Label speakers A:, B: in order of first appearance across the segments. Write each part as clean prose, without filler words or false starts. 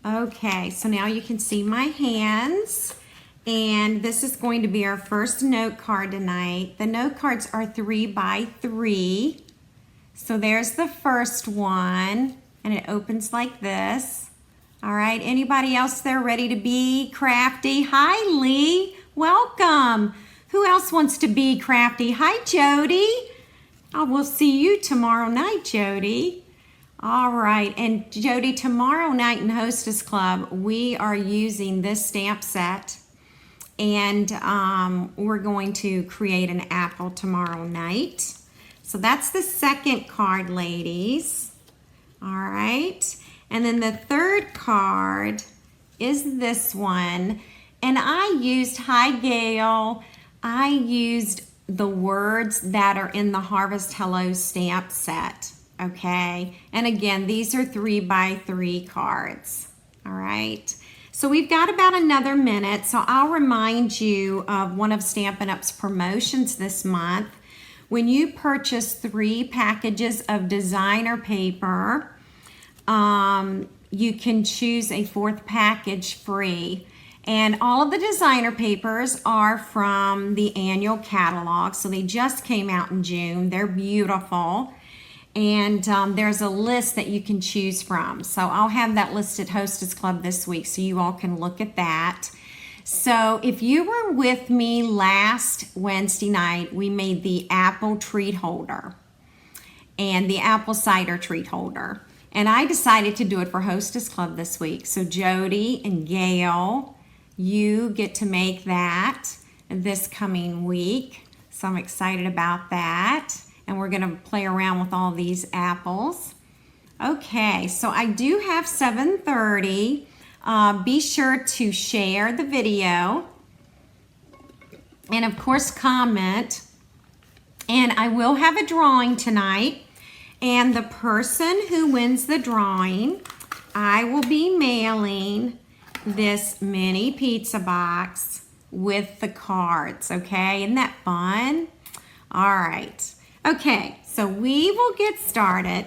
A: Okay, so now you can see my hands. And this is going to be our first note card tonight. The note cards are 3 by 3. So there's the first one, and it opens like this. All right, anybody else there ready to be crafty? Hi, Lee. Welcome. Who else wants to be crafty? Hi, Jody. Oh, we'll see you tomorrow night, Jody. All right, and Jody, tomorrow night in Hostess Club, we are using this stamp set, and we're going to create an apple tomorrow night. So that's the second card, ladies. All right, and then the third card is this one, and I used, hi Gail, I used the words that are in the Harvest Hello stamp set. Okay, and again, these are 3 by 3 cards. All right, so we've got about another minute, so I'll remind you of one of Stampin' Up's promotions this month. When you purchase 3 packages of designer paper, you can choose a 4th package free. And all of the designer papers are from the annual catalog, so they just came out in June. They're beautiful. And there's a list that you can choose from. So I'll have that list at Hostess Club this week so you all can look at that. So if you were with me last Wednesday night, we made the apple treat holder and the apple cider treat holder. And I decided to do it for Hostess Club this week. So Jody and Gail, you get to make that this coming week. So I'm excited about that. And we're gonna play around with all these apples. Okay, so I do have 7:30. Be sure to share the video. And of course, comment. And I will have a drawing tonight. And the person who wins the drawing, I will be mailing this mini pizza box with the cards, okay? Isn't that fun? All right. Okay, so we will get started.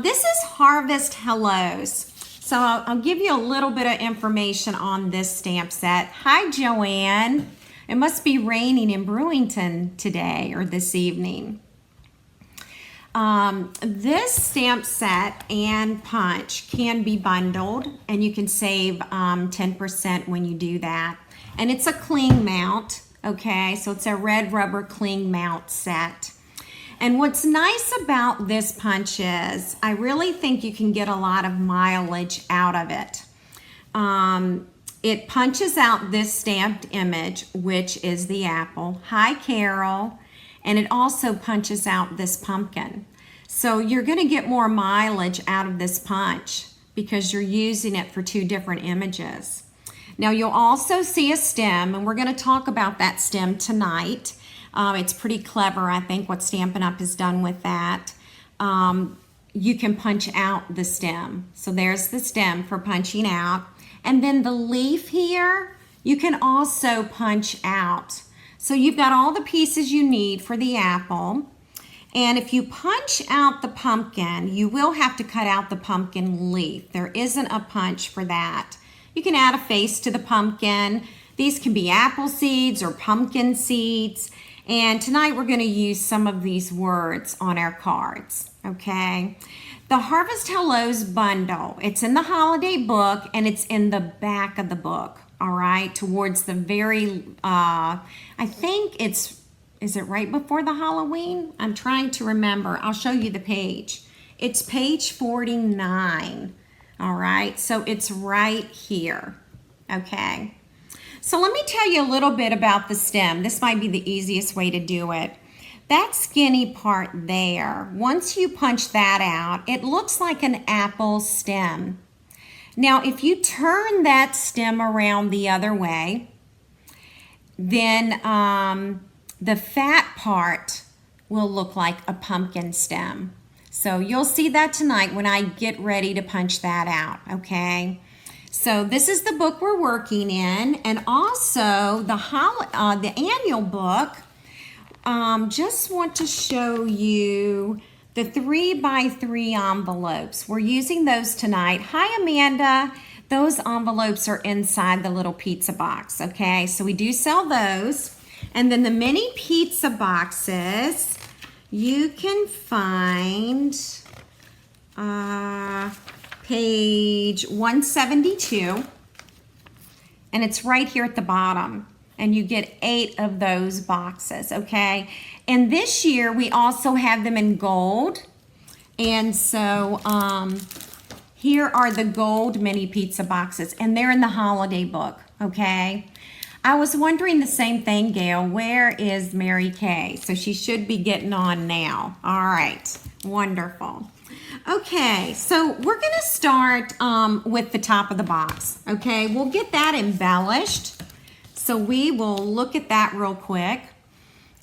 A: This is Harvest Hellos. So I'll give you a little bit of information on this stamp set. Hi, Joanne. It must be raining in Brewington today or this evening. This stamp set and punch can be bundled, and you can save 10% when you do that. And it's a cling mount, okay? So it's a red rubber cling mount set. And what's nice about this punch is I really think you can get a lot of mileage out of it. It punches out this stamped image, which is the apple. Hi, Carol. And it also punches out this pumpkin. So you're going to get more mileage out of this punch because you're using it for 2 different images. Now you'll also see a stem, and we're going to talk about that stem tonight. It's pretty clever, I think, what Stampin' Up! Has done with that. You can punch out the stem. So there's the stem for punching out. And then the leaf here, you can also punch out. So you've got all the pieces you need for the apple. And if you punch out the pumpkin, you will have to cut out the pumpkin leaf. There isn't a punch for that. You can add a face to the pumpkin. These can be apple seeds or pumpkin seeds. And tonight we're going to use some of these words on our cards, okay? The Harvest Hellos bundle, it's in the holiday book and it's in the back of the book, all right? Towards the very, I think is it right before the Halloween? I'm trying to remember. I'll show you the page. It's page 49, all right? So it's right here, okay? So let me tell you a little bit about the stem. This might be the easiest way to do it. That skinny part there, once you punch that out, it looks like an apple stem. Now, if you turn that stem around the other way, then the fat part will look like a pumpkin stem. So you'll see that tonight when I get ready to punch that out, okay? So this is the book we're working in, and also the annual book. Just want to show you the 3 by 3 envelopes. We're using those tonight. Hi, Amanda. those envelopes are inside the little pizza box, okay? So we do sell those. And then the mini pizza boxes, you can find page 172, and it's right here at the bottom, and you get 8 of those boxes, okay? And this year we also have them in gold, and so here are the gold mini pizza boxes, and they're in the holiday book, okay? I was wondering the same thing, Gail. Where is Mary Kay? So she should be getting on now. All right, wonderful. Okay, so we're gonna start with the top of the box, okay? We'll get that embellished. So we will look at that real quick.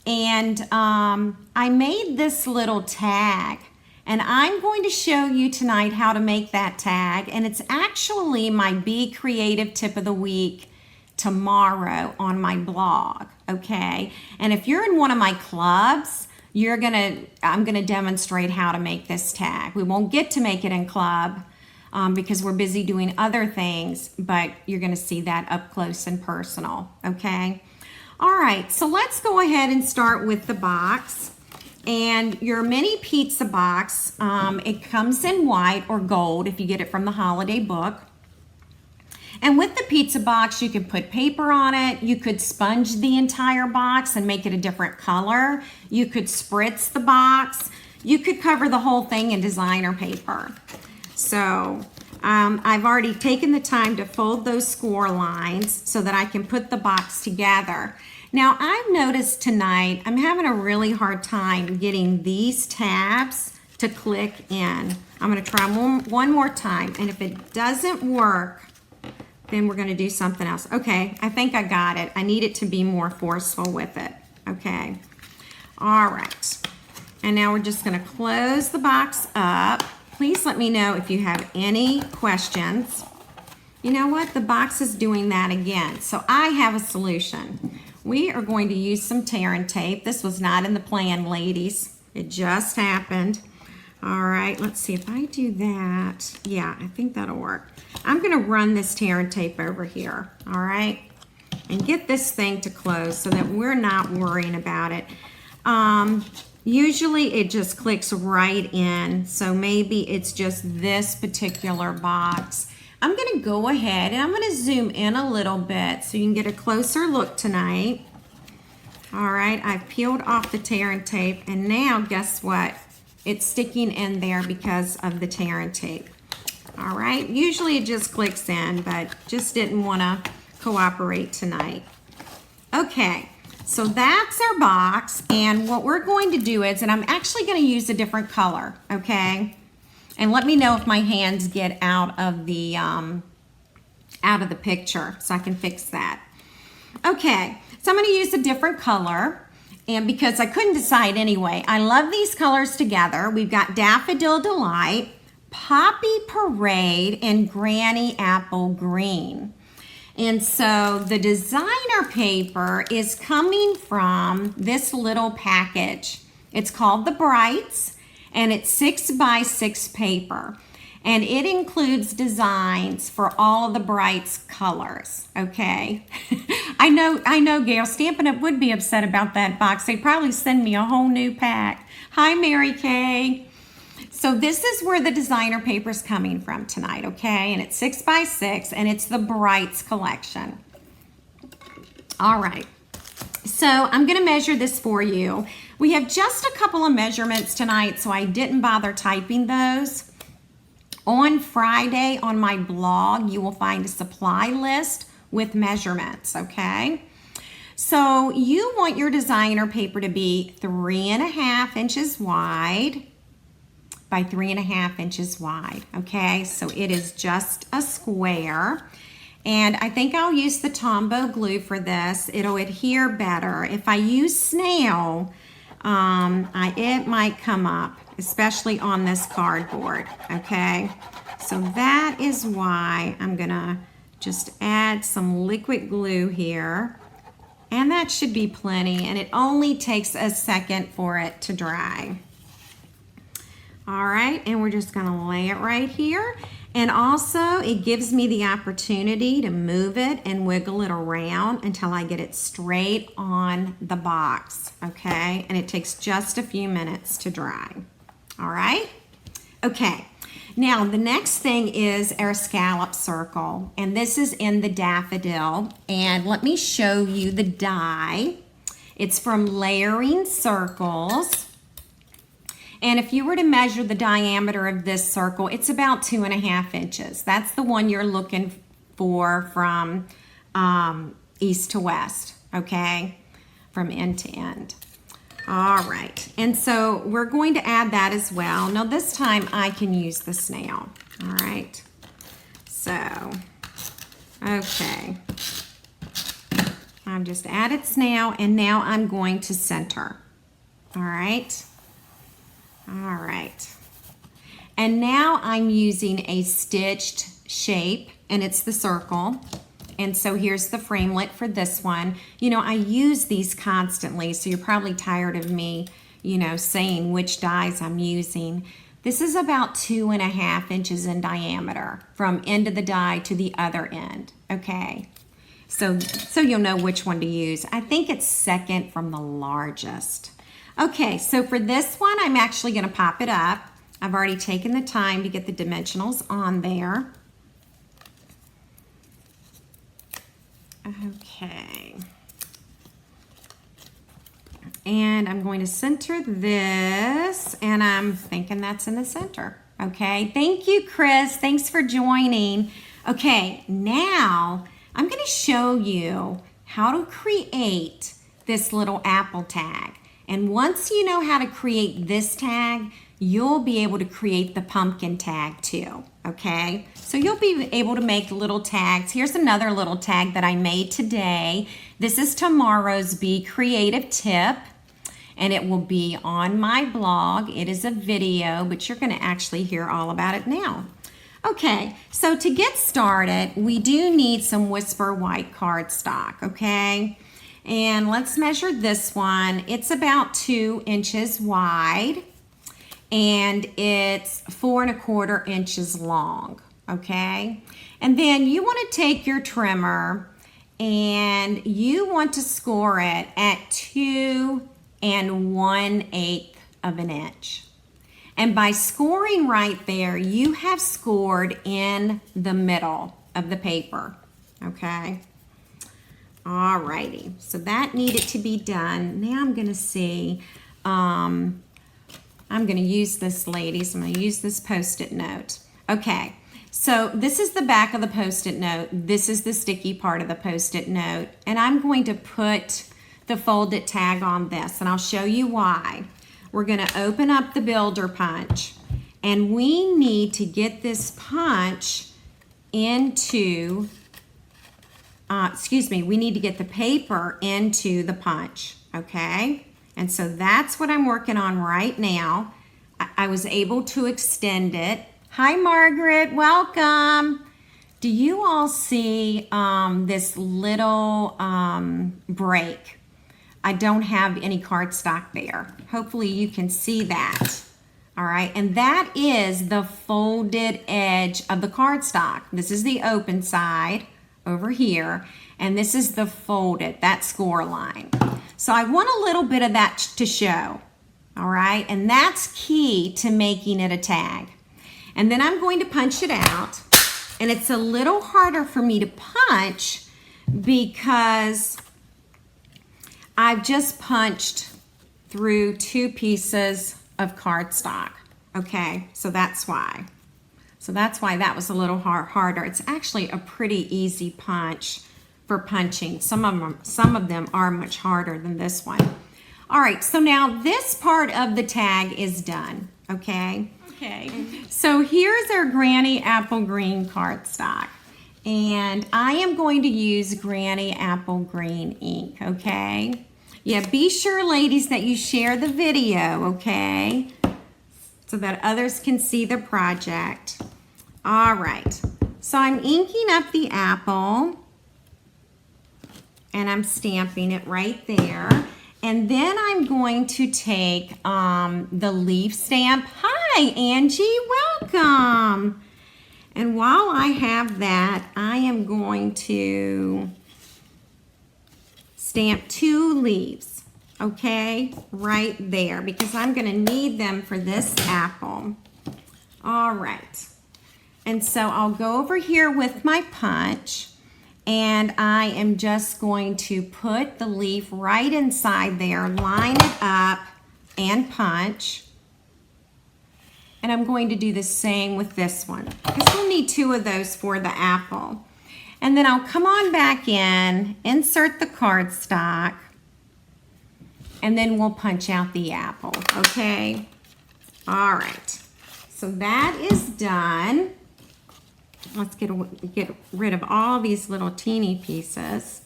A: And I made this little tag, and I'm going to show you tonight how to make that tag. And it's actually my Be Creative Tip of the Week tomorrow on my blog, okay? And if you're in one of my clubs, I'm gonna demonstrate how to make this tag. We won't get to make it in club because we're busy doing other things, but you're gonna see that up close and personal, okay? All right, so let's go ahead and start with the box. And your mini pizza box, it comes in white or gold if you get it from the holiday book. And with the pizza box, you could put paper on it. You could sponge the entire box and make it a different color. You could spritz the box. You could cover the whole thing in designer paper. So I've already taken the time to fold those score lines so that I can put the box together. Now I've noticed tonight I'm having a really hard time getting these tabs to click in. I'm gonna try one more time, and if it doesn't work, then we're gonna do something else. Okay, I think I got it. I need it to be more forceful with it. Okay, all right. And now we're just gonna close the box up. Please let me know if you have any questions. You know what, the box is doing that again. So I have a solution. We are going to use some tear and tape. This was not in the plan, ladies. It just happened. All right, let's see if I do that. Yeah, I think that'll work. I'm gonna run this tear and tape over here, all right? And get this thing to close so that we're not worrying about it. Usually it just clicks right in, so maybe it's just this particular box. I'm gonna go ahead and I'm gonna zoom in a little bit so you can get a closer look tonight. All right, I've peeled off the tear and tape, and now guess what? It's sticking in there because of the tear and tape. All right, usually it just clicks in, but just didn't wanna cooperate tonight. Okay, so that's our box, and what we're going to do is, and I'm actually gonna use a different color, okay? And let me know if my hands get out of the picture so I can fix that. Okay, so I'm gonna use a different color, and because I couldn't decide anyway. I love these colors together. We've got Daffodil Delight, Poppy Parade, and Granny Apple Green. And so the designer paper is coming from this little package. It's called the Brights, and it's 6x6 paper. And it includes designs for all of the Brights colors, okay? I know, Gail, Stampin' Up! Would be upset about that box. They'd probably send me a whole new pack. Hi, Mary Kay. So this is where the designer paper is coming from tonight, okay? And it's 6x6, and it's the Brights collection. All right, so I'm gonna measure this for you. We have just a couple of measurements tonight, so I didn't bother typing those. On Friday on my blog, you will find a supply list with measurements, okay? So you want your designer paper to be 3.5 inches wide by 3.5 inches wide, okay? So it is just a square. And I think I'll use the Tombow glue for this. It'll adhere better. If I use snail, it might come up, especially on this cardboard, okay? So that is why I'm gonna just add some liquid glue here, and that should be plenty, and it only takes a second for it to dry. All right, and we're just gonna lay it right here. And also, it gives me the opportunity to move it and wiggle it around until I get it straight on the box, okay? And it takes just a few minutes to dry. All right? Okay. Now, the next thing is our scallop circle, and this is in the daffodil. And let me show you the die. It's from Layering Circles. And if you were to measure the diameter of this circle, it's about 2.5 inches. That's the one you're looking for from east to west, okay? From end to end. All right, and so we're going to add that as well. Now this time I can use the snail, all right? So, okay. I've just added snail, and now I'm going to center, all right? All right. And now I'm using a stitched shape, and it's the circle. And so here's the framelit for this one. You know, I use these constantly, so you're probably tired of me, you know, saying which dies I'm using. This is about 2.5 inches in diameter from end of the die to the other end, okay? So you'll know which one to use. I think it's second from the largest. Okay, so for this one, I'm actually gonna pop it up. I've already taken the time to get the dimensionals on there. Okay. And I'm going to center this, and I'm thinking that's in the center. Okay, thank you, Chris. Thanks for joining. Okay, now I'm gonna show you how to create this little apple tag. And once you know how to create this tag, you'll be able to create the pumpkin tag too, okay? So you'll be able to make little tags. Here's another little tag that I made today. This is tomorrow's Be Creative tip, and it will be on my blog. It is a video, but you're gonna actually hear all about it now. Okay, so to get started, we do need some Whisper White cardstock, okay? And let's measure this one. It's about 2 inches wide, and it's 4¼ inches long, okay? And then you want to take your trimmer and you want to score it at 2 1/8 of an inch. And by scoring right there, you have scored in the middle of the paper, okay? Alrighty, so that needed to be done. Now I'm gonna see, I'm gonna use this, ladies, I'm gonna use this Post-it note. Okay, so this is the back of the Post-it note. This is the sticky part of the Post-it note. And I'm going to put the folded tag on this, and I'll show you why. We're gonna open up the Builder Punch, and we need to get this punch into we need to get the paper into the punch, okay? And so that's what I'm working on right now. I was able to extend it. Hi, Margaret, welcome. Do you all see this little break? I don't have any cardstock there. Hopefully you can see that. All right, and that is the folded edge of the cardstock. This is the open side over here, and this is the folded, that score line. So I want a little bit of that to show, all right? And that's key to making it a tag. And then I'm going to punch it out, and it's a little harder for me to punch because I've just punched through 2 pieces of cardstock, okay? So that's why. So that's why that was a little harder. It's actually a pretty easy punch for punching. Some of them are much harder than this one. All right, so now this part of the tag is done, okay? Okay. So here's our Granny Apple Green cardstock. And I am going to use Granny Apple Green ink, okay? Yeah, be sure, ladies, that you share the video, okay? So that others can see the project. All right, so I'm inking up the apple, and I'm stamping it right there. And then I'm going to take the leaf stamp. Hi, Hi, Angie, welcome. And while I have that, I am going to stamp 2 leaves, okay, right there, because I'm going to need them for this apple. All right. And so I'll go over here with my punch, and I am just going to put the leaf right inside there, line it up, and punch. And I'm going to do the same with this one, because we'll need 2 of those for the apple. And then I'll come on back in, insert the cardstock, and then we'll punch out the apple, okay? All right, so that is done. Let's get rid of all these little teeny pieces.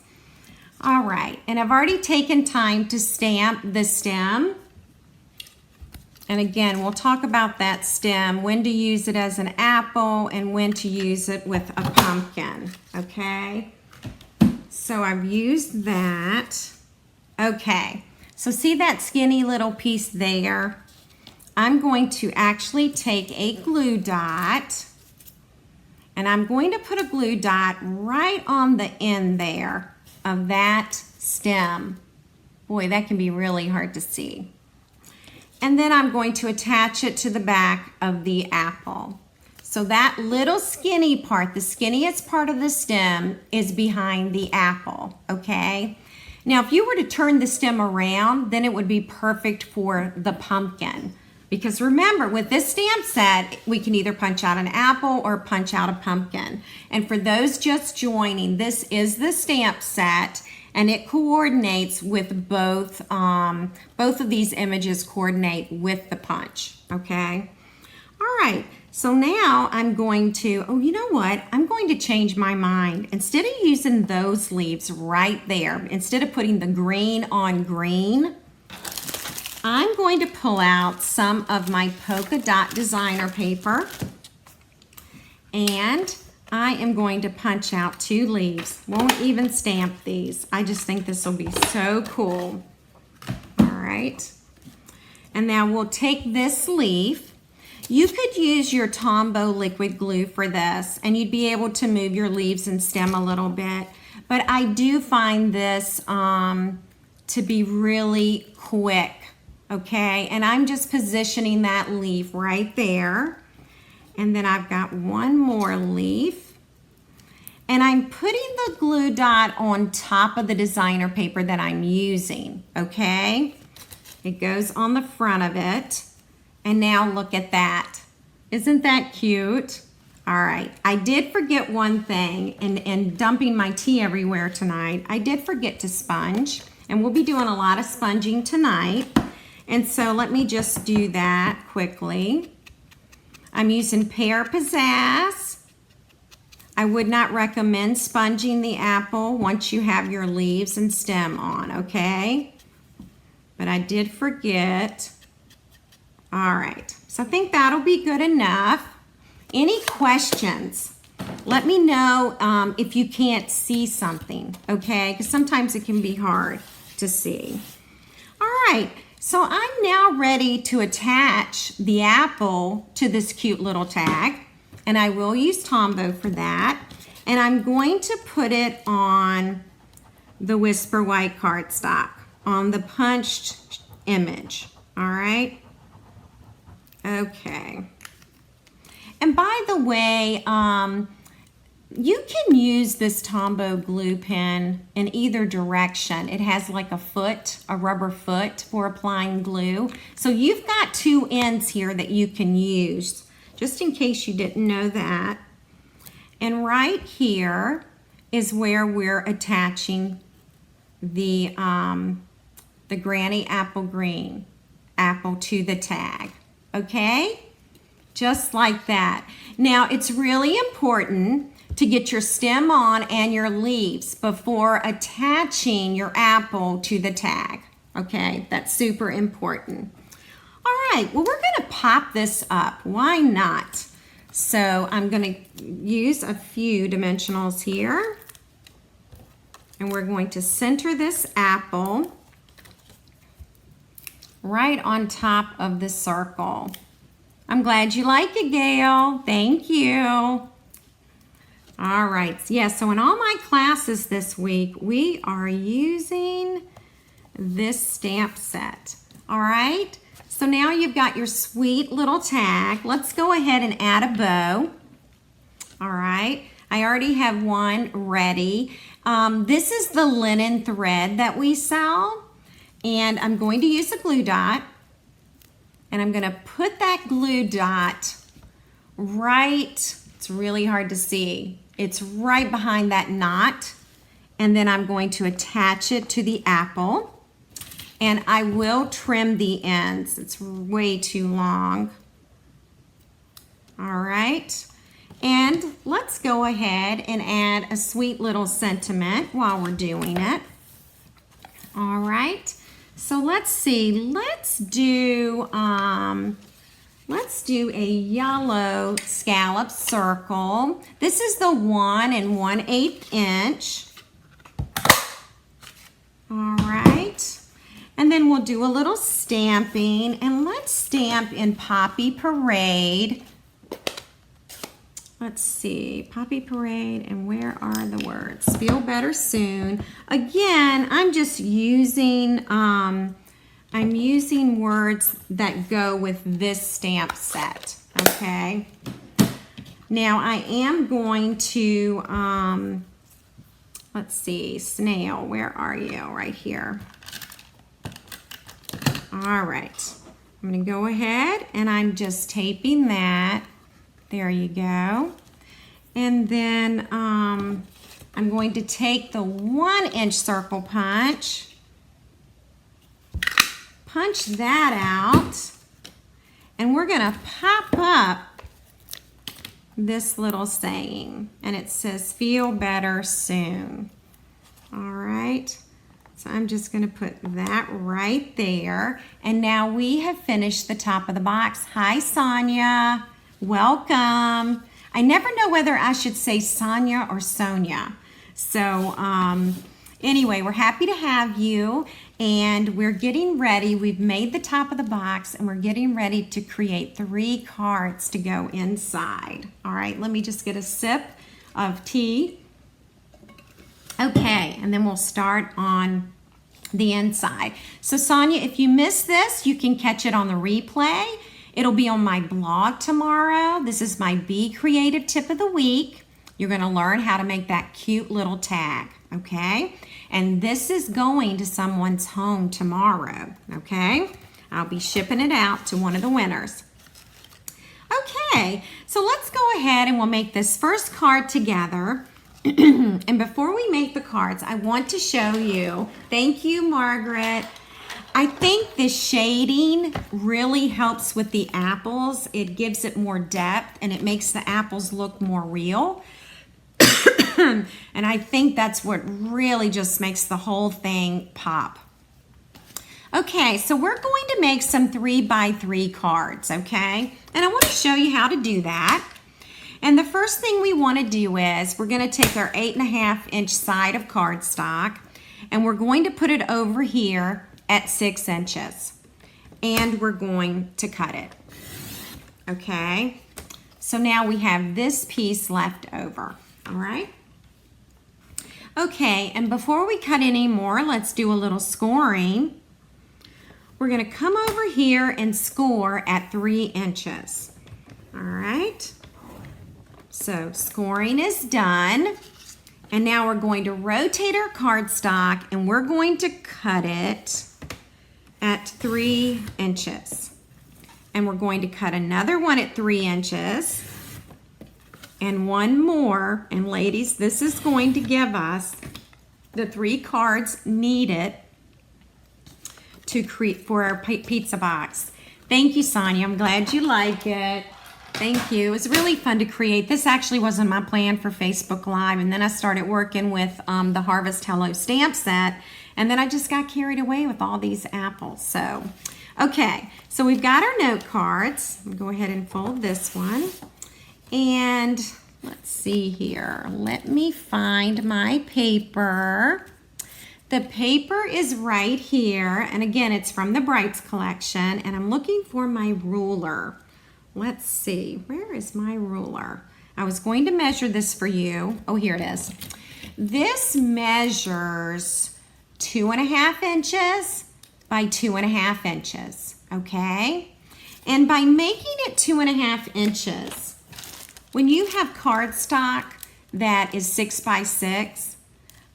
A: All right, and I've already taken time to stamp the stem. And again, we'll talk about that stem, when to use it as an apple and when to use it with a pumpkin, okay? So I've used that. Okay, so see that skinny little piece there? I'm going to actually take a glue dot, and I'm going to put a glue dot right on the end there of that stem. Boy, that can be really hard to see. And then I'm going to attach it to the back of the apple. So that little skinny part, the skinniest part of the stem, is behind the apple, okay? Now, if you were to turn the stem around, then it would be perfect for the pumpkin. Because remember, with this stamp set, we can either punch out an apple or punch out a pumpkin. And for those just joining, this is the stamp set, and it coordinates with both of these images coordinate with the punch, okay? All right, so now I'm going to, oh, you know what? I'm going to change my mind. Instead of using those leaves right there, instead of putting the green on green, I'm going to pull out some of my polka dot designer paper, and I am going to punch out 2 leaves. Won't even stamp these. I just think this will be so cool. All right. And now we'll take this leaf. You could use your Tombow liquid glue for this, and you'd be able to move your leaves and stem a little bit. But I do find this to be really quick, okay? And I'm just positioning that leaf right there. And then I've got one more leaf. And I'm putting the glue dot on top of the designer paper that I'm using, okay? It goes on the front of it. And now look at that. Isn't that cute? All right, I did forget one thing in dumping my tea everywhere tonight. I did forget to sponge, and we'll be doing a lot of sponging tonight. And so let me just do that quickly. I'm using Pear Pizzazz. I would not recommend sponging the apple once you have your leaves and stem on, okay? But I did forget. All right, so I think that'll be good enough. Any questions? Let me know if you can't see something, okay? Because sometimes it can be hard to see. All right. So I'm now ready to attach the apple to this cute little tag, and I will use Tombow for that. And I'm going to put it on the Whisper White cardstock, on the punched image, all right? Okay. And by the way, you can use this Tombow glue pen in either direction. It has like a foot, a rubber foot for applying glue. So you've got 2 ends here that you can use, just in case you didn't know that. And right here is where we're attaching the Granny Apple Green apple to the tag, okay? Just like that. Now, it's really important to get your stem on and your leaves before attaching your apple to the tag, okay? That's super important. All right, well, we're gonna pop this up. Why not? So I'm gonna use a few dimensionals here, and we're going to center this apple right on top of the circle. I'm glad you like it, Gail. Thank you. All right, yeah, so in all my classes this week, we are using this stamp set. All right, so now you've got your sweet little tag. Let's go ahead and add a bow. All right, I already have one ready. This is the linen thread that we sell, and I'm going to use a glue dot, and I'm gonna put that glue dot right, it's really hard to see. It's right behind that knot, and then I'm going to attach it to the apple, and I will trim the ends. It's way too long. All right, and let's go ahead and add a sweet little sentiment while we're doing it. All right, so let's see, let's do a yellow scallop circle. This is the 1 1/8 inch. All right. And then we'll do a little stamping, and let's stamp in Poppy Parade. Let's see, Poppy Parade, and where are the words? Feel better soon. Again, I'm just using, I'm using words that go with this stamp set, okay? Now I am going to, let's see, snail, where are you? Right here. All right, I'm gonna go ahead and I'm just taping that. There you go. And then I'm going to take the 1 inch circle punch, punch that out, and we're gonna pop up this little saying, and it says feel better soon. All right, so I'm just gonna put that right there, and now we have finished the top of the box. Hi Sonia, welcome. I never know whether I should say Sonia or Sonia, so anyway, we're happy to have you, and we're getting ready. We've made the top of the box, and we're getting ready to create 3 cards to go inside. All right, let me just get a sip of tea. Okay, and then we'll start on the inside. So Sonia, if you missed this, you can catch it on the replay. It'll be on my blog tomorrow. This is my Be Creative tip of the week. You're gonna learn how to make that cute little tag, okay? And this is going to someone's home tomorrow, okay? I'll be shipping it out to one of the winners. Okay, so let's go ahead and we'll make this first card together. And before we make the cards, I want to show you, thank you, Margaret. I think the shading really helps with the apples. It gives it more depth and it makes the apples look more real. And I think that's what really just makes the whole thing pop. Okay, so we're going to make some 3x3 cards, okay? And I want to show you how to do that. And the first thing we want to do is we're going to take our 8.5 inch side of cardstock and we're going to put it over here at 6 inches. And we're going to cut it. Okay, so now we have this piece left over, all right? Okay, and before we cut any more, let's do a little scoring. We're gonna come over here and score at 3 inches. All right, so scoring is done. And now we're going to rotate our cardstock and we're going to cut it at 3 inches. And we're going to cut another one at 3 inches. And one more, and ladies, this is going to give us the 3 cards needed to create for our pizza box. Thank you, Sonia. I'm glad you like it. Thank you. It was really fun to create. This actually wasn't my plan for Facebook Live, and then I started working with the Harvest Hello stamp set, and then I just got carried away with all these apples. So, okay, so we've got our note cards. I'm gonna go ahead and fold this one. And let's see here. Let me find my paper. The paper is right here. And again, it's from the Brights collection. And I'm looking for my ruler. let's see, where is my ruler? I was going to measure this for you. Oh, here it is. This measures 2.5 inches by 2.5 inches, okay? And by making it 2.5 inches, when you have cardstock that is 6 by 6,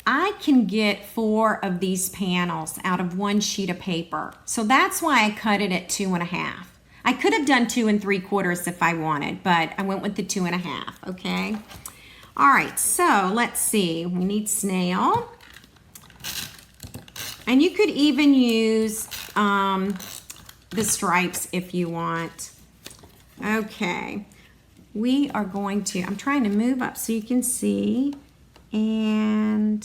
A: I can get 4 of these panels out of one sheet of paper. So that's why I cut it at 2.5. I could have done 2 3/4 if I wanted, but I went with the 2.5, okay? All right, so let's see. We need snail. And you could even use the stripes if you want. Okay, we are going to, I'm trying to move up so you can see. And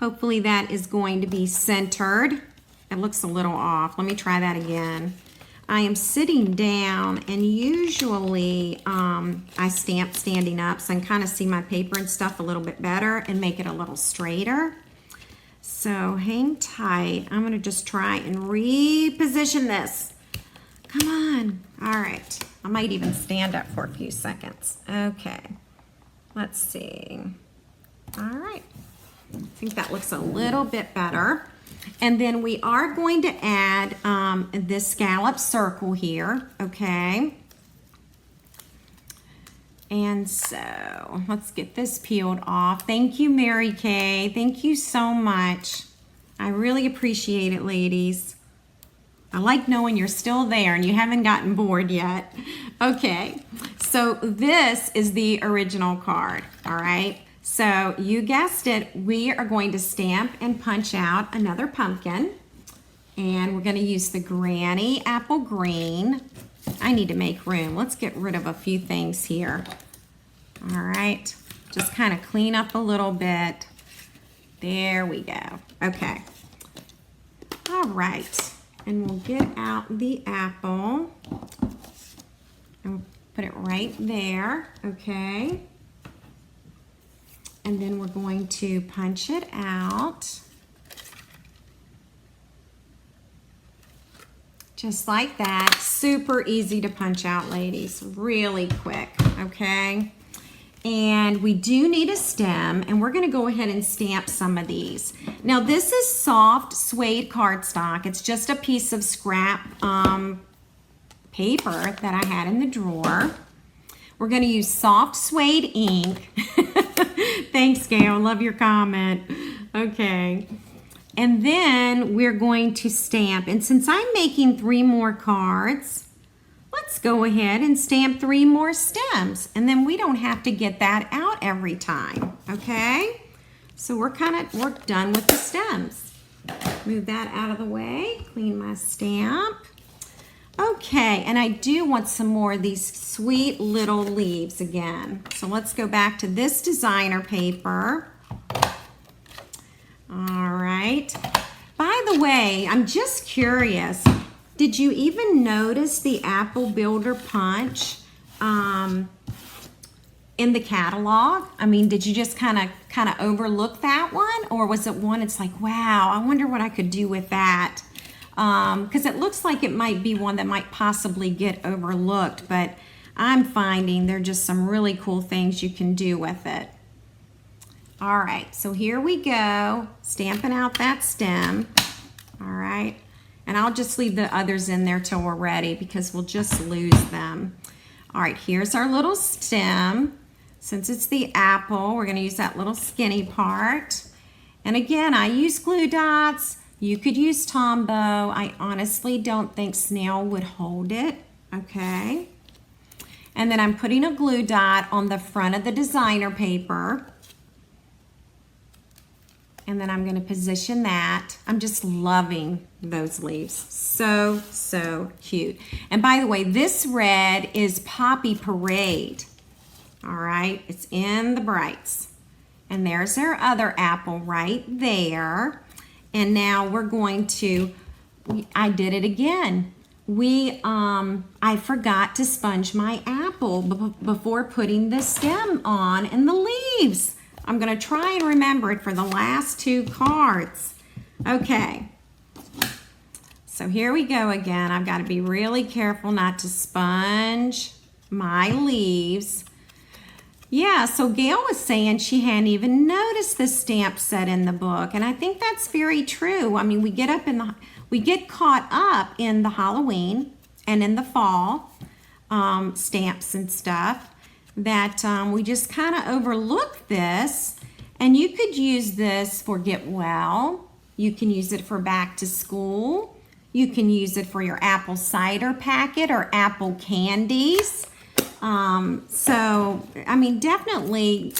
A: hopefully that is going to be centered. It looks a little off. Let me try that again. I am sitting down, and usually I stamp standing up so I can kind of see my paper and stuff a little bit better and make it a little straighter. So hang tight. I'm going to just try and reposition this. Come on. All right. I might even stand up for a few seconds. Okay. Let's see. All right. I think that looks a little bit better. And then we are going to add this scallop circle here, okay? And so let's get this peeled off. Thank you, Mary Kay. Thank you so much. I really appreciate it, ladies. I like knowing you're still there and you haven't gotten bored yet. Okay, so this is the original card, all right? So you guessed it, we are going to stamp and punch out another pumpkin. And we're gonna use the Granny Apple Green. I need to make room. Let's get rid of a few things here. All right, just kind of clean up a little bit. There we go, okay. All right, and we'll get out the apple and put it right there, okay. And then we're going to punch it out. Just like that. Super easy to punch out, ladies. Really quick, okay? And we do need a stem, and we're gonna go ahead and stamp some of these. Now this is soft suede cardstock. It's just a piece of scrap paper that I had in the drawer. We're gonna use soft suede ink. Thanks, Gail, love your comment. Okay, and then we're going to stamp. And since I'm making 3 more cards, let's go ahead and stamp 3 more stems. And then we don't have to get that out every time, okay? So we're done with the stems. Move that out of the way, clean my stamp. Okay, and I do want some more of these sweet little leaves again. So let's go back to this designer paper. All right. By the way, I'm just curious, did you even notice the Apple Builder Punch in the catalog? I mean, did you just kind of overlook that one? Or was it one it's like, wow, I wonder what I could do with that? Because it looks like it might be one that might possibly get overlooked, but I'm finding there are just some really cool things you can do with it. All right, so here we go, stamping out that stem. All right, and I'll just leave the others in there till we're ready because we'll just lose them. All right, here's our little stem. Since it's the apple, we're gonna use that little skinny part. And again, I use glue dots. You could use Tombow. I honestly don't think snail would hold it, okay? And then I'm putting a glue dot on the front of the designer paper. And then I'm gonna position that. I'm just loving those leaves. So, so cute. And by the way, this red is Poppy Parade. All right, it's in the brights. And there's our other apple right there. And now we're going to, I did it again. I forgot to sponge my apple before putting the stem on and the leaves. I'm gonna try and remember it for the last 2 cards. Okay, so So here we go again. I've got to be really careful not to sponge my leaves. Yeah, so Gail was saying she hadn't even noticed the stamp set in the book, and I think that's very true. I mean, we get caught up in the Halloween and in the fall stamps and stuff that we just kind of overlook this. And you could use this for get well. You can use it for back to school. You can use it for your apple cider packet or apple candies. So, I mean, definitely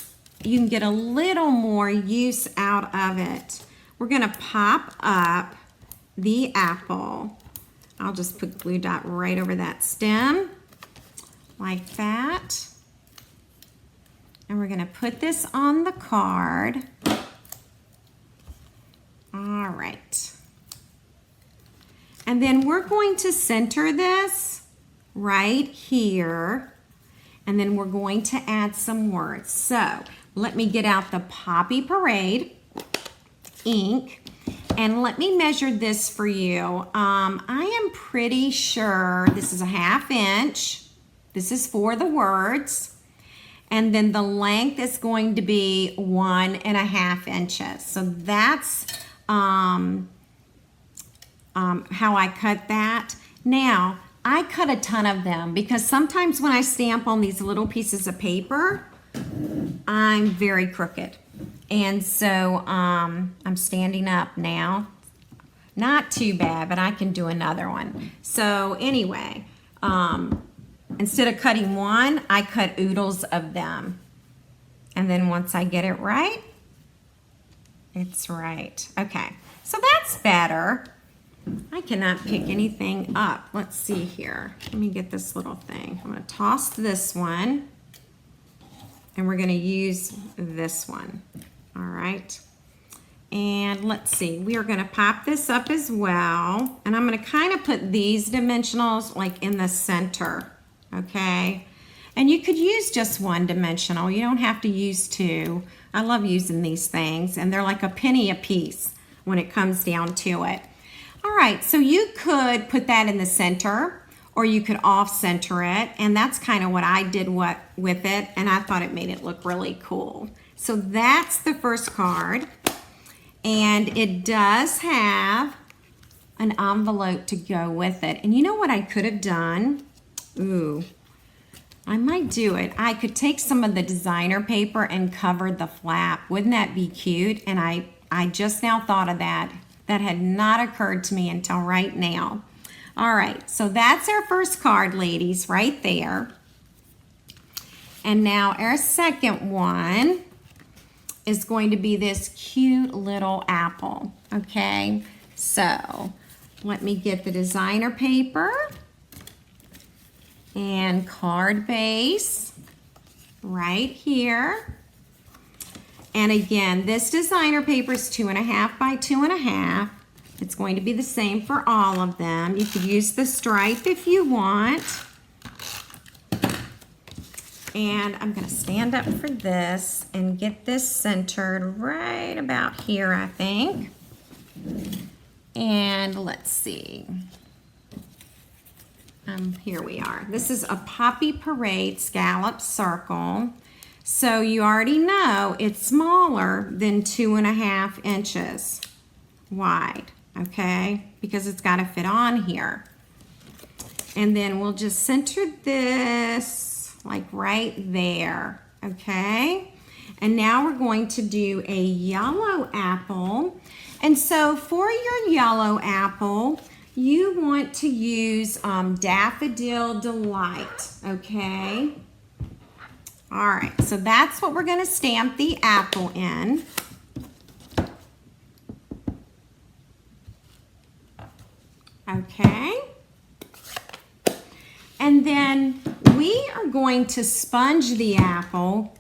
A: you can get a little more use out of it. We're going to pop up the apple. I'll just put glue dot right over that stem like that. And we're going to put this on the card. All right. And then we're going to center this right here. And then we're going to add some words. So let me get out the Poppy Parade ink and let me measure this for you. I am pretty sure this is a 1/2 inch. This is for the words. And then the length is going to be 1.5 inches. So that's how I cut that. Now, I cut a ton of them because sometimes when I stamp on these little pieces of paper, I'm very crooked. And so I'm standing up now. Not too bad, but I can do another one. So anyway, instead of cutting one, I cut oodles of them. And then once I get it right, it's right. Okay, so that's better. I cannot pick anything up. Let's see here. Let me get this little thing. I'm going to toss this one. And we're going to use this one. All right. And let's see. We are going to pop this up as well. And I'm going to kind of put these dimensionals like in the center. Okay. And you could use just one dimensional. You don't have to use two. I love using these things. And they're like a penny a piece when it comes down to it. All right, so you could put that in the center or you could off-center it, and that's kind of what I did with it, and I thought it made it look really cool. So that's the first card, and it does have an envelope to go with it. And you know what I could have done? Ooh, I might do it. I could take some of the designer paper and cover the flap. Wouldn't that be cute? And I just now thought of that. That had not occurred to me until right now. All right, so that's our first card, ladies, right there. And now our second one is going to be this cute little apple, okay? So let me get the designer paper and card base right here. And again, this designer paper is 2.5 by 2.5. It's going to be the same for all of them. You could use the stripe if you want. And I'm going to stand up for this and get this centered right about here, I think. And let's see. Here we are. This is a Poppy Parade scallop circle. So you already know it's smaller than 2.5 inches wide, okay? Because it's got to fit on here. And then we'll just center this like right there, okay? And now we're going to do a yellow apple. And so for your yellow apple, you want to use Daffodil Delight, okay? All right, so that's what we're going to stamp the apple in. Okay. And then we are going to sponge the apple.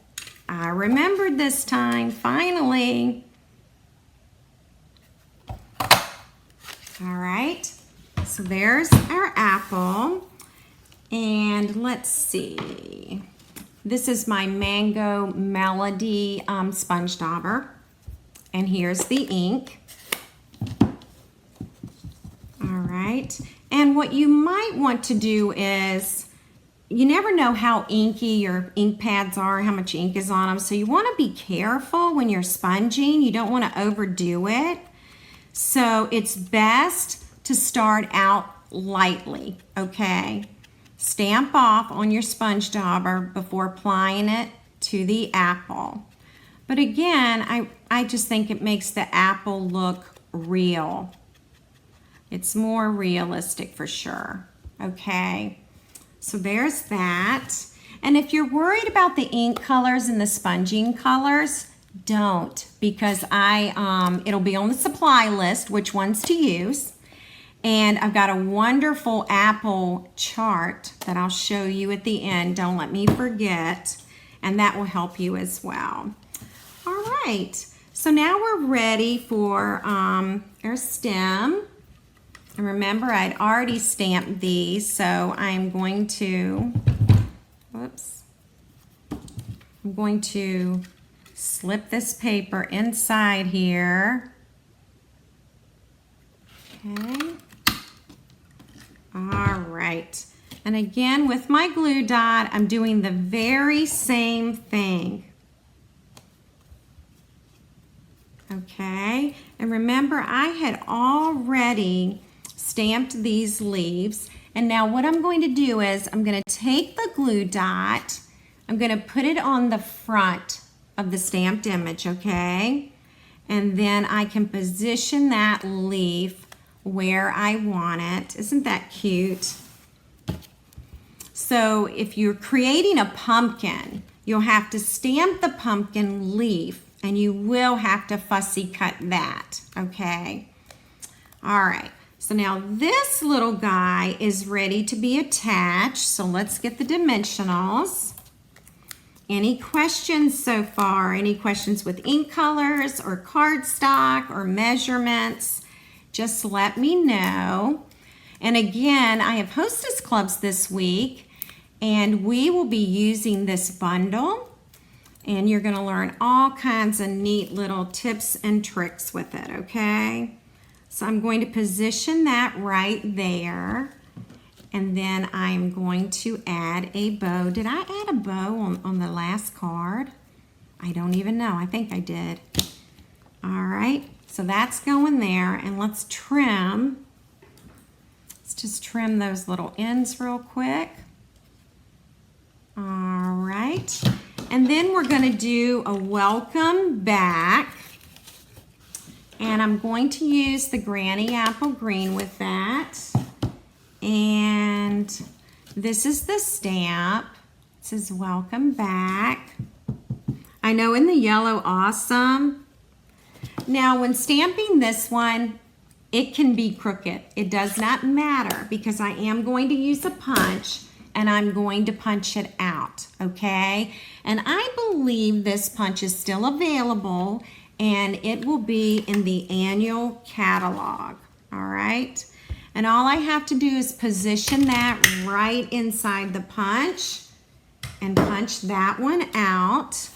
A: I remembered this time, finally. All right, so there's our apple. And let's see. This is my Mango Melody sponge dauber. And here's the ink. All right. right. And what you might want to do is, you never know how inky your ink pads are, how much ink is on them. So you want to be careful when you're sponging. You don't want to overdo it. So it's best to start out lightly, okay? Stamp off on your sponge dauber before applying it to the apple. But again, I just think it makes the apple look real. It's more realistic for sure, okay? So there's that. And if you're worried about the ink colors and the sponging colors, don't, because it'll be on the supply list which ones to use. And I've got a wonderful apple chart that I'll show you at the end. Don't let me forget. And that will help you as well. All right, so now we're ready for our stem. And remember, I'd already stamped these, so I'm going to, I'm going to slip this paper inside here. Okay. All right. And again, with my glue dot, I'm doing the very same thing. Okay. And remember, I had already stamped these leaves. And now what I'm going to do is I'm going to take the glue dot, I'm going to put it on the front of the stamped image, okay? And then I can position that leaf where I want it. Isn't that cute? So if you're creating a pumpkin, you'll have to stamp the pumpkin leaf and you will have to fussy cut that, okay? All right, so now this little guy is ready to be attached, so let's get the dimensionals. Any questions so far? Any questions with ink colors or cardstock or measurements? Just let me know. And again, I have hostess clubs this week, and we will be using this bundle, and you're going to learn all kinds of neat little tips and tricks with it, okay? So I'm going to position that right there, and then I'm going to add a bow. Did I add a bow on the last card? I don't even know. I think I did. All right, so that's going there, and let's trim. Let's just trim those little ends real quick. All right, and then we're going to do a welcome back. And I'm going to use the Granny Apple Green with that. And this is the stamp. It says welcome back. I know in the yellow, awesome. Now when stamping this one, it can be crooked. It does not matter because I am going to use a punch and I'm going to punch it out, okay? And I believe this punch is still available and it will be in the annual catalog, all right? And all I have to do is position that right inside the punch and punch that one out.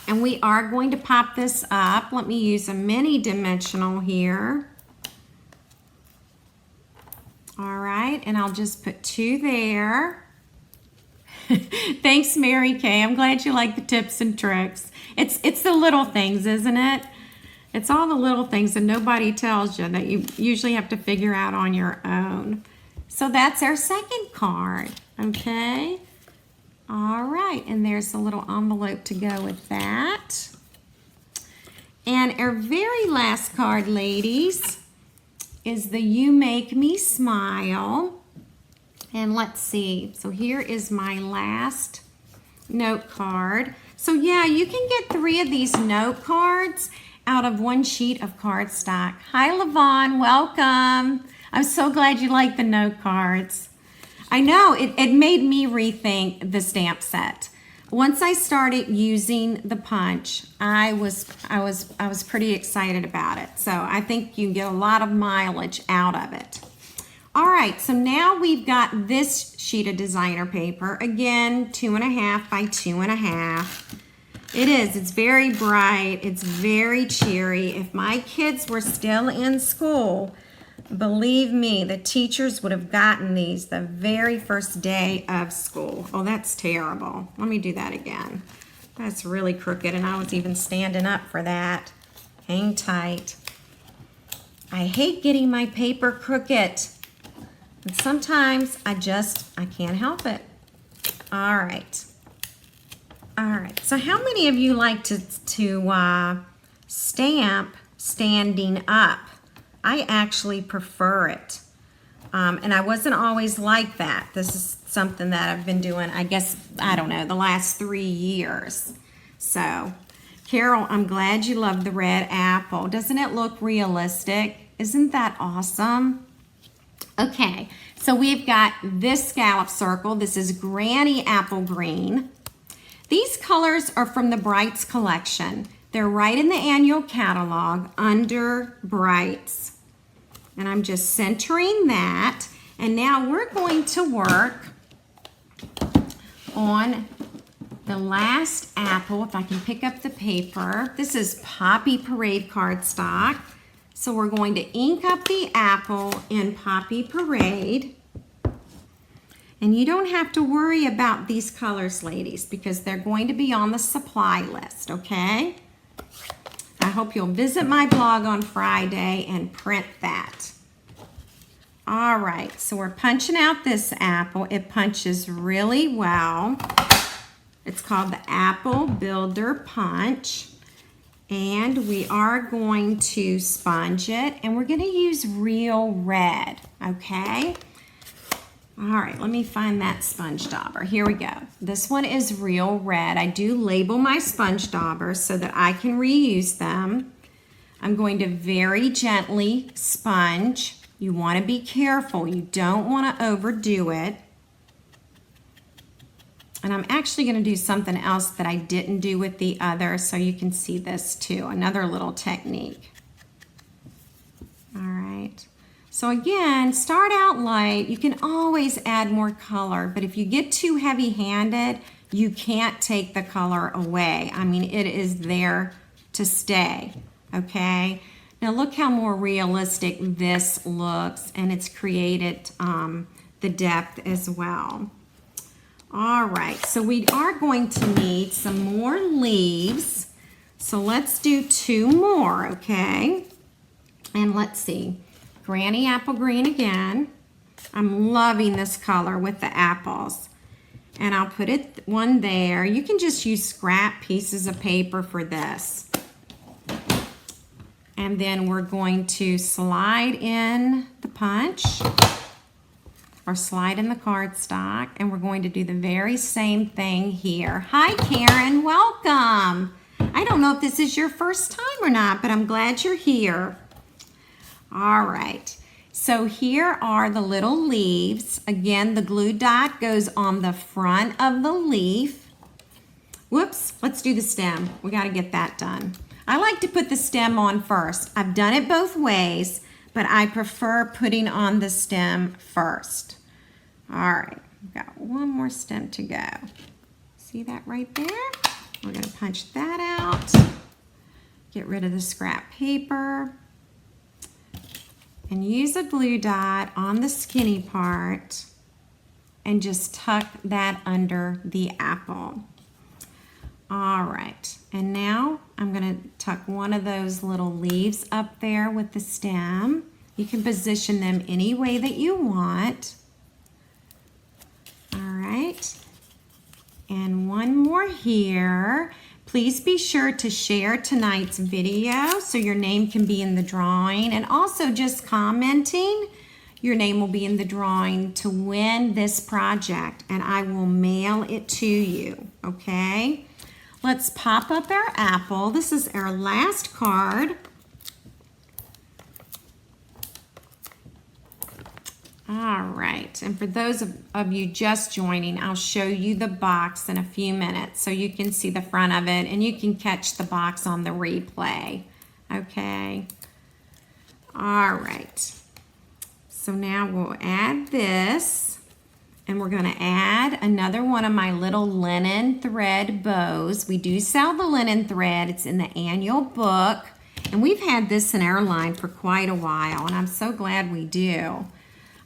A: And we are going to pop this up. Let me use a mini dimensional here. All right, and I'll just put 2 there. Thanks, Mary Kay. I'm glad you like the tips and tricks. It's the little things, isn't it? It's all the little things that nobody tells you that you usually have to figure out on your own. So that's our second card, okay? All right, and there's a little envelope to go with that. And our very last card, ladies, is the You Make Me Smile. And let's see, so here is my last note card. So yeah, you can get 3 of these note cards out of 1 sheet of cardstock. Hi, Lavon, welcome. I'm so glad you like the note cards. I know, it made me rethink the stamp set. Once I started using the punch, I was pretty excited about it. So I think you get a lot of mileage out of it. All right, so now we've got this sheet of designer paper. Again, 2.5 by 2.5. It's very bright, it's very cheery. If my kids were still in school, Believe me, the teachers would have gotten these the very first day of school. Oh, that's terrible. Let me do that again. That's really crooked, and I was even standing up for that. Hang tight. I hate getting my paper crooked. And sometimes I can't help it. All right. All right. So how many of you like to stamp standing up? I actually prefer it. And I wasn't always like that. This is something that I've been doing, I guess, I don't know, the last 3 years. So, Carol, I'm glad you love the red apple. Doesn't it look realistic? Isn't that awesome? Okay, so we've got this scallop circle. This is Granny Apple Green. These colors are from the Brights collection. They're right in the annual catalog under Brights. And I'm just centering that. And now we're going to work on the last apple, if I can pick up the paper. This is Poppy Parade cardstock. So we're going to ink up the apple in Poppy Parade. And you don't have to worry about these colors, ladies, because they're going to be on the supply list, okay? I hope you'll visit my blog on Friday and print that. All right, so we're punching out this apple. It punches really well. It's called the Apple Builder Punch. And we are going to sponge it, and we're going to use Real Red, okay? All right, let me find that sponge dauber. Here we go. This one is Real Red. I do label my sponge daubers so that I can reuse them. I'm going to very gently sponge. You want to be careful. You don't want to overdo it. And I'm actually going to do something else that I didn't do with the other, so you can see this too, another little technique. All right. So again, start out light. You can always add more color, but if you get too heavy-handed, you can't take the color away. I mean, it is there to stay, okay? Now look how more realistic this looks, and it's created the depth as well. All right, so we are going to need some more leaves. So let's do 2 more, okay? And let's see. Granny Apple Green again. I'm loving this color with the apples. And I'll put one there. You can just use scrap pieces of paper for this. And then we're going to slide in the punch or slide in the cardstock, and we're going to do the very same thing here. Hi, Karen, welcome. I don't know if this is your first time or not, but I'm glad you're here. All right, so here are the little leaves. Again, the glue dot goes on the front of the leaf. Whoops, let's do the stem. We gotta get that done. I like to put the stem on first. I've done it both ways, but I prefer putting on the stem first. All right, we've got one more stem to go. See that right there? We're gonna punch that out. Get rid of the scrap paper. And use a glue dot on the skinny part and just tuck that under the apple. All right, and now I'm gonna tuck one of those little leaves up there with the stem. You can position them any way that you want. All right, and one more here. Please be sure to share tonight's video so your name can be in the drawing, and also just commenting, your name will be in the drawing to win this project, and I will mail it to you, okay? Let's pop up our apple. This is our last card. All right, and for those of you just joining, I'll show you the box in a few minutes so you can see the front of it and you can catch the box on the replay, okay? All right, so now we'll add this, and we're gonna add another one of my little linen thread bows. We do sell the linen thread, it's in the annual book, And we've had this in our line for quite a while, and I'm so glad we do.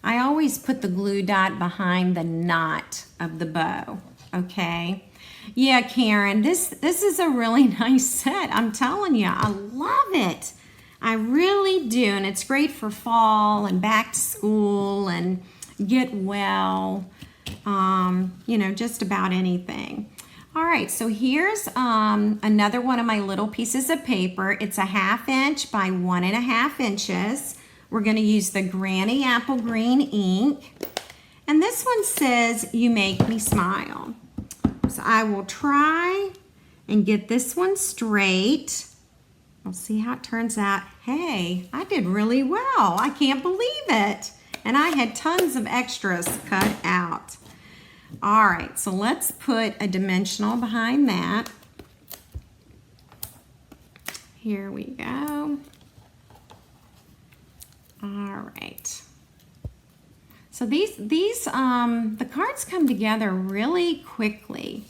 A: I always put the glue dot behind the knot of the bow, okay? Yeah, Karen, this is a really nice set. I'm telling you, I love it. I really do, and it's great for fall and back to school and get well, you know, just about anything. All right, so here's another one of my little pieces of paper. It's a 1/2 inch by 1.5 inches. We're gonna use the Granny Apple Green ink. And this one says, "You make me smile." So I will try and get this one straight. We'll see how it turns out. Hey, I did really well. I can't believe it. And I had tons of extras cut out. All right, so let's put a dimensional behind that. Here we go. All right. So the cards come together really quickly.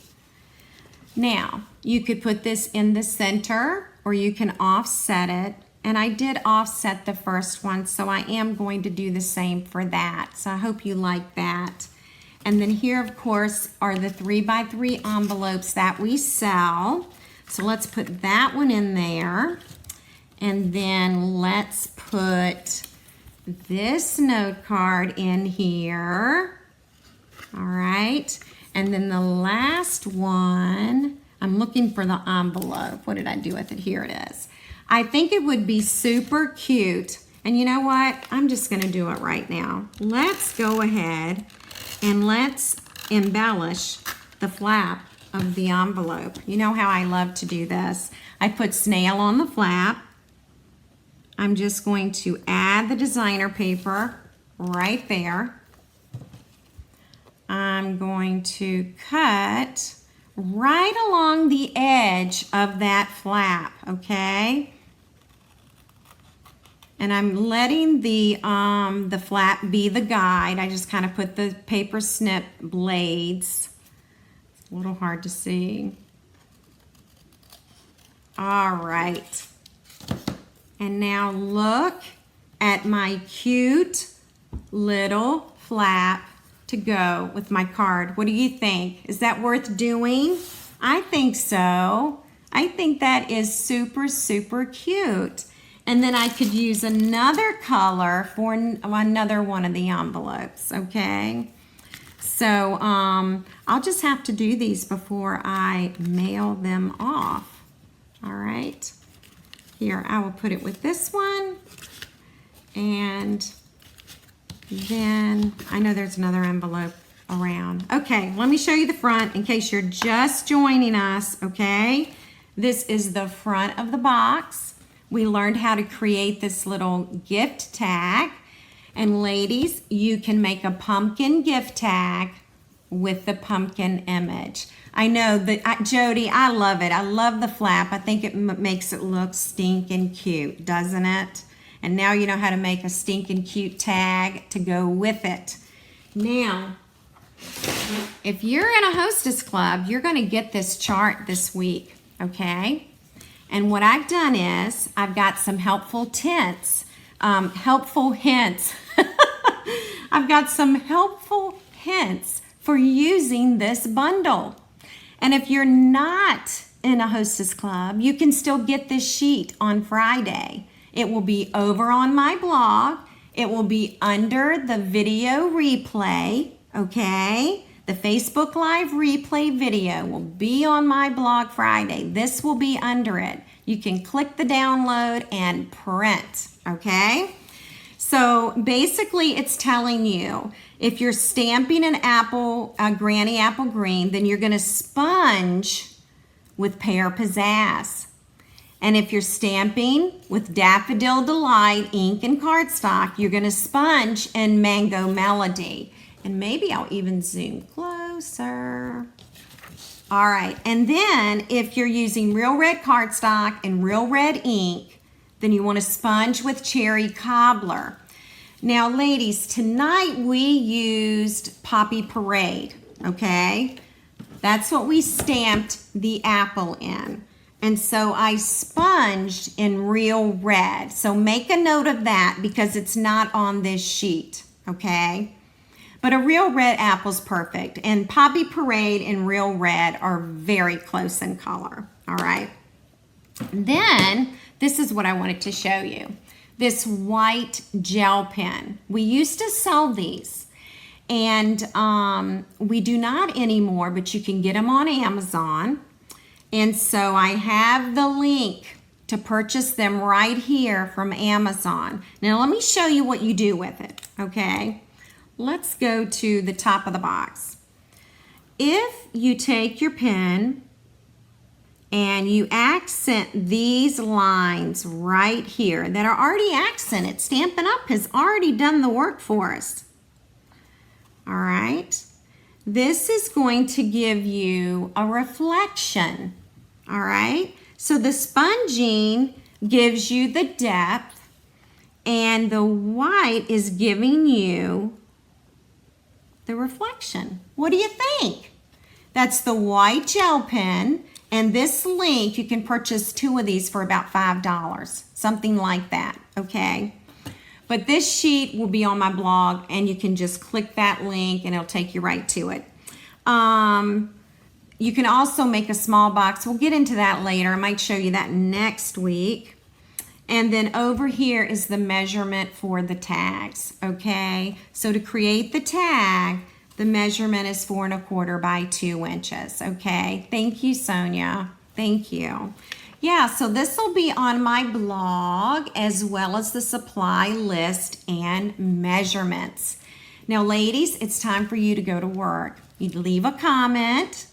A: Now, you could put this in the center or you can offset it. And I did offset the first one, so I am going to do the same for that. So I hope you like that. And then here, of course, are the 3x3 envelopes that we sell. So let's put that one in there. And then let's put this note card in here. All right. And then the last one, I'm looking for the envelope. What did I do with it? Here it is. I think it would be super cute. And you know what? I'm just going to do it right now. Let's go ahead and let's embellish the flap of the envelope. You know how I love to do this. I put snail on the flap. I'm just going to add the designer paper right there. I'm going to cut right along the edge of that flap, okay? And I'm letting the flap be the guide. I just kind of put the paper snip blades. It's a little hard to see. All right. And now look at my cute little flap to go with my card. What do you think? Is that worth doing? I think so. I think that is super, super cute. And then I could use another color for another one of the envelopes, okay? So I'll just have to do these before I mail them off. All right. Here, I will put it with this one. And then I know there's another envelope around. Okay, let me show you the front in case you're just joining us, okay? This is the front of the box. We learned how to create this little gift tag. And ladies, you can make a pumpkin gift tag with the pumpkin image. I know that, Jody, I love it. I love the flap. I think it makes it look stinking cute, doesn't it? And now you know how to make a stinking cute tag to go with it. Now, if you're in a hostess club, you're going to get this chart this week, okay? And what I've done is I've got some helpful hints. I've got some helpful hints for using this bundle. And if you're not in a hostess club, you can still get this sheet on Friday. It will be over on my blog. It will be under the video replay, okay? The Facebook Live replay video will be on my blog Friday. This will be under it. You can click the download and print, okay? So basically it's telling you if you're stamping an apple, a Granny Apple Green, then you're gonna sponge with Pear Pizzazz. And if you're stamping with Daffodil Delight ink and cardstock, you're gonna sponge in Mango Melody. And maybe I'll even zoom closer. All right, and then if you're using Real Red cardstock and Real Red ink, then you want to sponge with Cherry Cobbler. Now, ladies, tonight we used Poppy Parade, okay? That's what we stamped the apple in. And so I sponged in Real Red. So make a note of that because it's not on this sheet, okay? But a Real Red apple's perfect. And Poppy Parade and Real Red are very close in color, all right? Then, this is what I wanted to show you. This white gel pen. We used to sell these. And we do not anymore, but you can get them on Amazon. And so I have the link to purchase them right here from Amazon. Now let me show you what you do with it, okay? Let's go to the top of the box. If you take your pen and you accent these lines right here that are already accented, Stampin' Up! Has already done the work for us. All right, this is going to give you a reflection. All right, so the sponging gives you the depth and the white is giving you the reflection. What do you think? That's the white gel pen, and this link, you can purchase 2 of these for about $5, something like that, okay? But this sheet will be on my blog, and you can just click that link and it'll take you right to it. You can also make a small box. We'll get into that later. I might show you that next week. And then over here is the measurement for the tags, okay? So to create the tag, the measurement is 4 1/4 by 2 inches, okay? Thank you, Sonia. Thank you. Yeah, so this will be on my blog as well as the supply list and measurements. Now, ladies, it's time for you to go to work. You leave a comment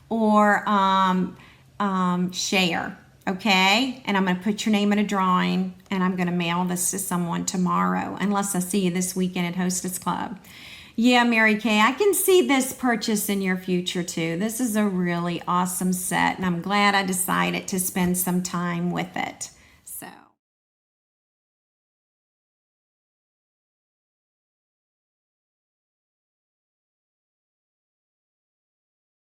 A: or share, okay? And I'm going to put your name in a drawing, and I'm going to mail this to someone tomorrow, unless I see you this weekend at Hostess Club. Yeah, Mary Kay, I can see this purchase in your future too. This is a really awesome set, and I'm glad I decided to spend some time with it. So.